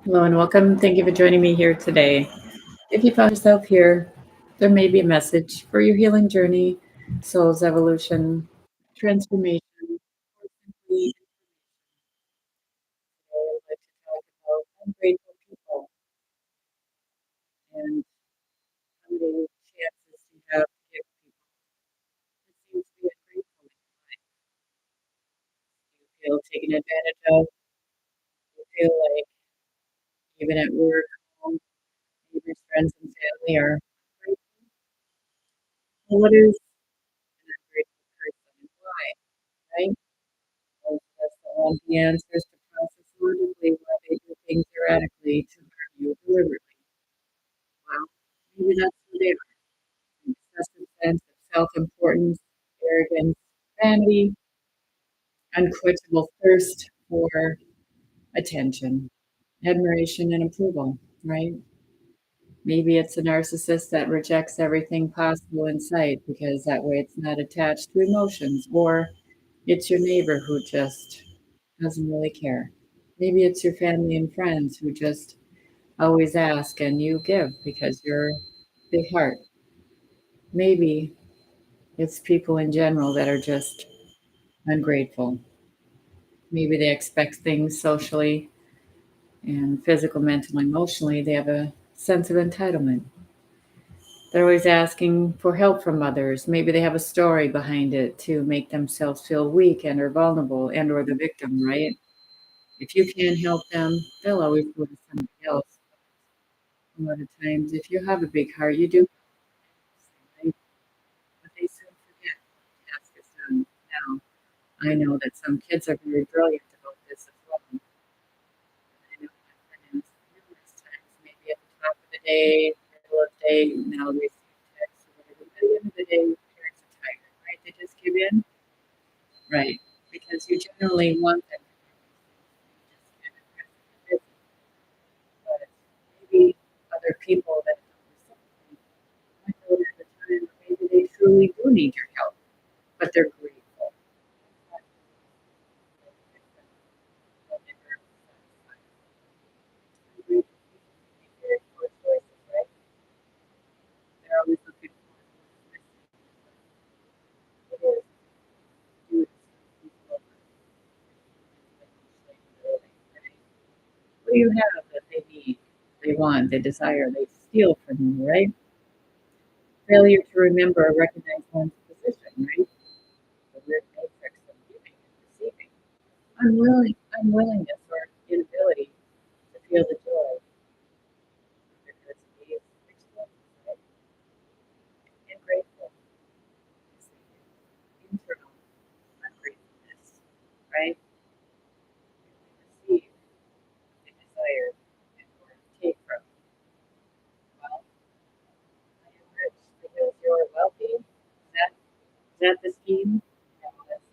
Hello and welcome. Thank you for joining me here today. If you found yourself here, there may be a message for your healing journey, soul's evolution, transformation. Or simply, today I'd like to talk about ungrateful people and how many chances you have to give people who seem to be ungrateful. You feel taken advantage of. You feel like even at work, home, neighbors, friends, and family are ungrateful. Well, what is an ungrateful person and why, right? Those of us that want the answers to process logically why they do things erratically to harm you deliberately. Well, maybe that's who they are. An excessive sense of self-importance, arrogance, vanity, unquenchable thirst for attention, admiration, and approval, right? Maybe it's a narcissist that rejects everything possible in sight because that way it's not attached to emotions, or it's your neighbor who just doesn't really care. Maybe it's your family and friends who just always ask and you give because you're big heart. Maybe it's people in general that are just ungrateful. Maybe they expect things socially and physical, mental, emotionally. They have a sense of entitlement. They're always asking for help from others. Maybe they have a story behind it to make themselves feel weak and or vulnerable and or the victim, right? If you can't help them, they'll always go to somebody else. A lot of times, if you have a big heart, you do, right? But they soon forget when the task is done. Now, I know that some kids are very brilliant about this as well. I know my friends numerous times, maybe at the top of the day, middle of the day, now they receive texts or whatever. But at the end of the day, parents are tired, right? They just give in, right? Because you generally want them to do these things. You just can't impress them. You're busy. But maybe other people that don't reciprocate might know there's a time where maybe they truly do need your help, but they're grateful. Not when they were satisfied. Ungrateful people make very poor choices, right? They're always looking for what's missing and what it is to do to screw people over mentally, emotionally, right? What do you have that they need, they want, they desire, they steal from you, right? Failure to remember or recognize one's position, right? The weird matrix of giving and receiving. Unwillingness or inability to feel the joy of adversity is experience, right? Ingrateful is the internal ungratefulness, right? When we receive what they desire and or take from. Well, I am rich because you're wealthy. Is that the scheme? No, that's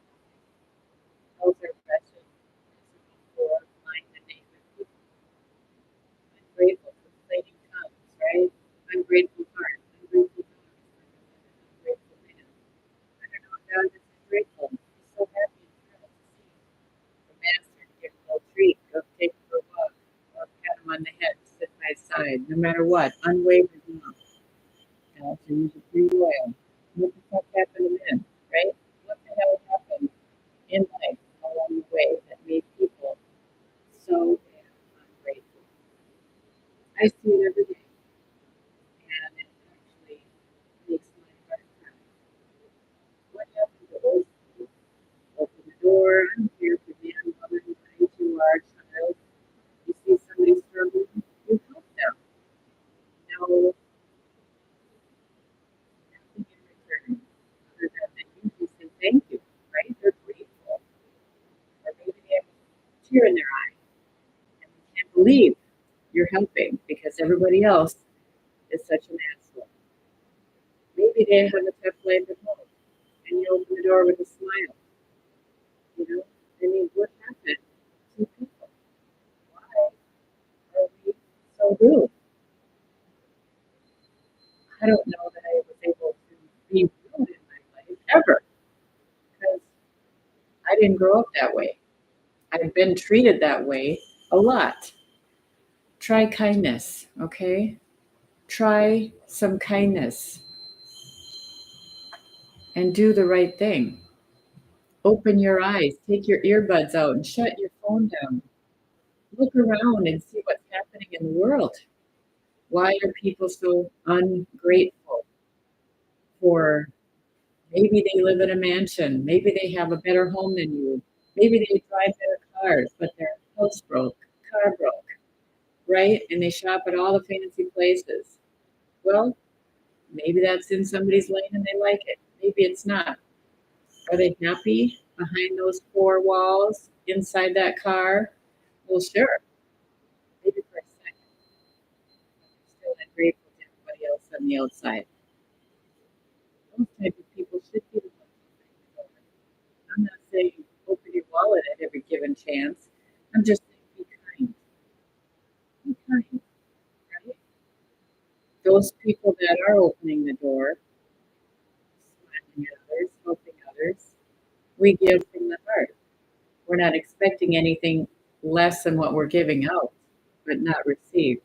those are wretched, miserable, poor, blind, and naked people. Ungrateful, complaining tongues, right? Ungrateful heart, ungrateful dogs, ungrateful man. I don't know a dog that's ungrateful. He's so happy and thrilled to see the master to give him a little treat, go take him for a walk, or pat him on the head, sit by his side, no matter what, unwavering love. Dogs are usually pretty loyal. What the fuck happened to men, right? What the hell happened in life along the way that made people so damn ungrateful? I see it every day, and it actually makes my heart cry. What happened to those people? Open the door, I'm here for man, woman, age you are, child. You see somebody struggling, you help them. No, nothing in return other than that you just say thank you, right? They're grateful. Or maybe they have a tear in their eye and they can't believe you're helping because everybody else is such an asshole. Maybe they have a tough life at home and you open the door with a smile, you know? I mean, what happened to people? Why are we so rude? I don't know that I was able to be rude in my life ever because I didn't grow up that way. I've been treated that way a lot. Try kindness, okay? Try some kindness and do the right thing. Open your eyes, take your earbuds out and shut your phone down. Look around and see what's happening in the world. Why are people so ungrateful for maybe they live in a mansion, maybe they have a better home than you, maybe they drive better cars, but their house broke, car broke, right? And they shop at all the fancy places. Well, maybe that's in somebody's lane and they like it. Maybe it's not. Are they happy behind those four walls inside that car? Well, sure, maybe for a second, but they're still not grateful to everybody else on the outside. Those type of people should be the ones you think about. I'm not saying open your wallet at every given chance. I'm just saying be kind. Be kind, right? Those people that are opening the door, smiling at others, helping others, we give from the heart. We're not expecting anything less than what we're giving out, but not received.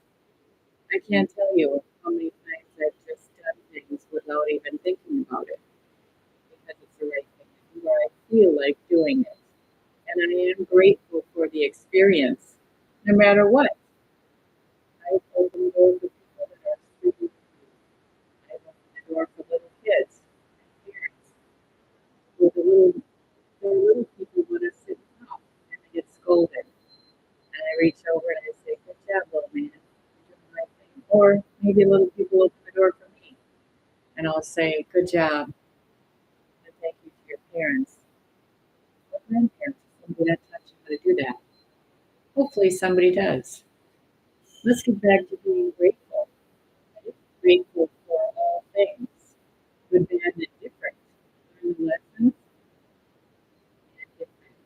I can't tell you how many times I've just done things without even thinking about it because it's the right thing to do or I feel like doing it. And I am grateful for the experience, no matter what. I've opened doors for people that are super. I've opened the door for little kids and parents who the little people want to sit and talk and they get scolded. And I reach over and I say, good job, little man. You're doing the right thing. Or maybe little people open the door for me and I'll say, good job. And thank you to your parents or grandparents. Somebody that taught you how to do that. Hopefully somebody does. Let's get back to being grateful. Right? Grateful for all things, good, bad, and indifferent. Learn the lessons and different.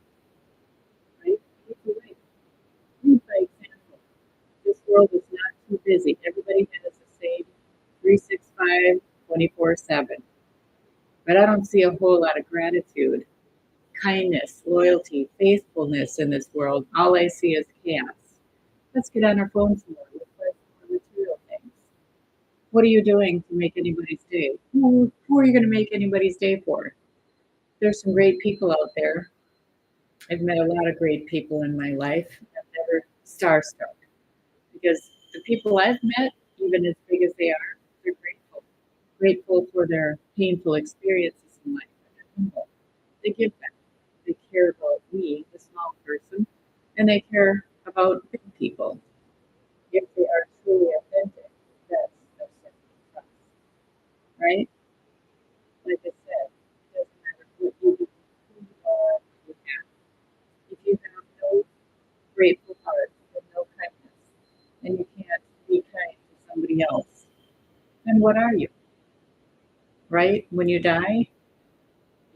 Right? Either way. Lead by example. This world is not too busy. Everybody has the same 365, 24/7. But I don't see a whole lot of gratitude, kindness, loyalty, faithfulness in this world. All I see is chaos. Let's get on our phones more. Let's play more material things. What are you doing to make anybody's day? Who are you going to make anybody's day for? There's some great people out there. I've met a lot of great people in my life. I'm never starstruck because the people I've met, even as big as they are, they're grateful. Grateful for their painful experiences in life. And they're humble. They give back. They care about me, the small person, and they care about big people. If they are truly authentic, that's a certain trust, right? Like I said, it doesn't matter what you do, who you are, what you have. If you have no grateful heart and no kindness, and you can't be kind to somebody else, then what are you? Right? When you die,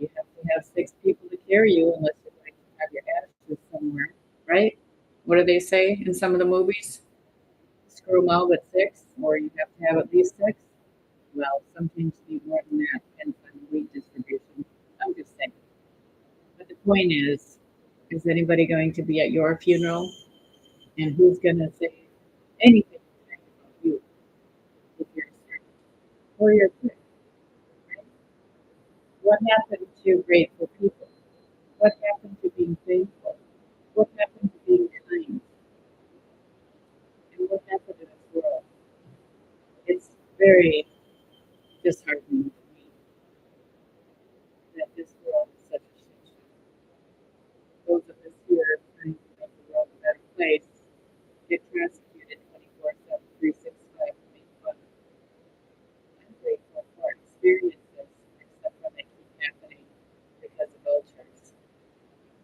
you have to have six people to carry you unless you're going to have your ashes somewhere, right? What do they say in some of the movies? Screw them all but six, or you have to have at least six. Well, sometimes you need more than that, depends on the weight distribution. I'm just saying. But the point is anybody going to be at your funeral? And who's going to say anything kind about you if you're sick or you're sick, right? What happened to grateful people? What happened to being thankful? What happened to being kind? And what happened in this world? It's very disheartening to me that this world is such a shit show. Those of us here trying to make the world a better place get prosecuted 24/7, 365 to make fun. I'm grateful for experiences, except when they keep happening because of vultures.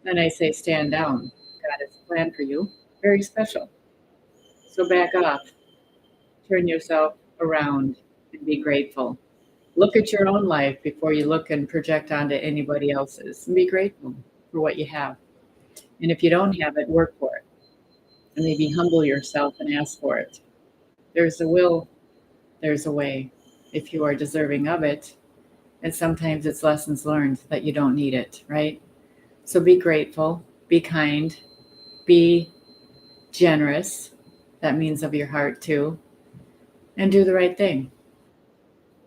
Then I say, stand down. God has a plan for you, very special. So back off, turn yourself around, and be grateful. Look at your own life before you look and project onto anybody else's. And be grateful for what you have. And if you don't have it, work for it. And maybe humble yourself and ask for it. There's a will, there's a way. If you are deserving of it, and sometimes it's lessons learned that you don't need it, right? So be grateful, be kind, be generous, that means of your heart too, and do the right thing.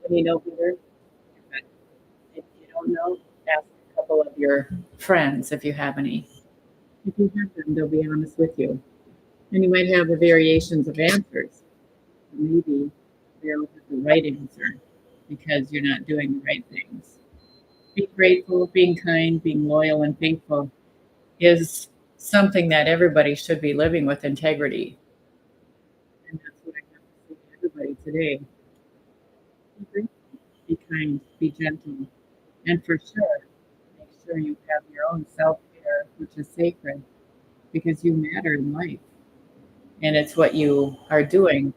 When you know better, if you don't know, ask a couple of your friends if you have any. If you have them, they'll be honest with you. And you might have the variations of answers. Maybe they'll have the right answer because you're not doing the right things. Being grateful, being kind, being loyal, and faithful is something that everybody should be living with integrity. And that's what I have to say to everybody today. Be grateful, be kind, be gentle, and for sure, make sure you have your own self care, which is sacred because you matter in life. And it's what you are doing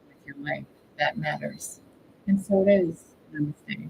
with your life that matters. And so it is. Namaste.